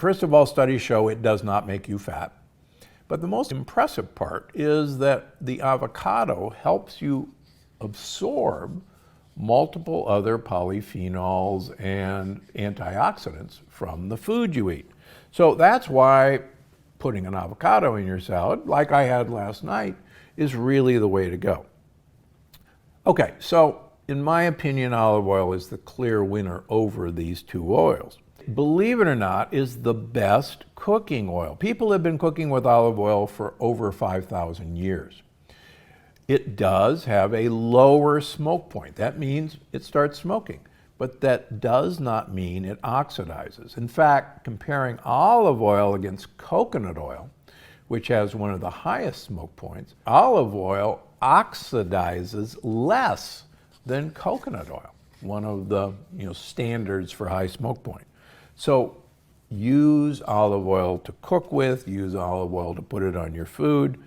First of all, studies show it does not make you fat. But the most impressive part is that the avocado helps you absorb multiple other polyphenols and antioxidants from the food you eat. So that's why putting an avocado in your salad, like I had last night, is really the way to go. Okay, so in my opinion, olive oil is the clear winner over these two oils. Believe it or not, is the best cooking oil. People have been cooking with olive oil for over 5,000 years. It does have a lower smoke point. That means it starts smoking, but that does not mean it oxidizes. In fact, comparing olive oil against coconut oil, which has one of the highest smoke points, olive oil oxidizes less than coconut oil, one of the standards for high smoke point. So use olive oil to cook with, use olive oil to put it on your food.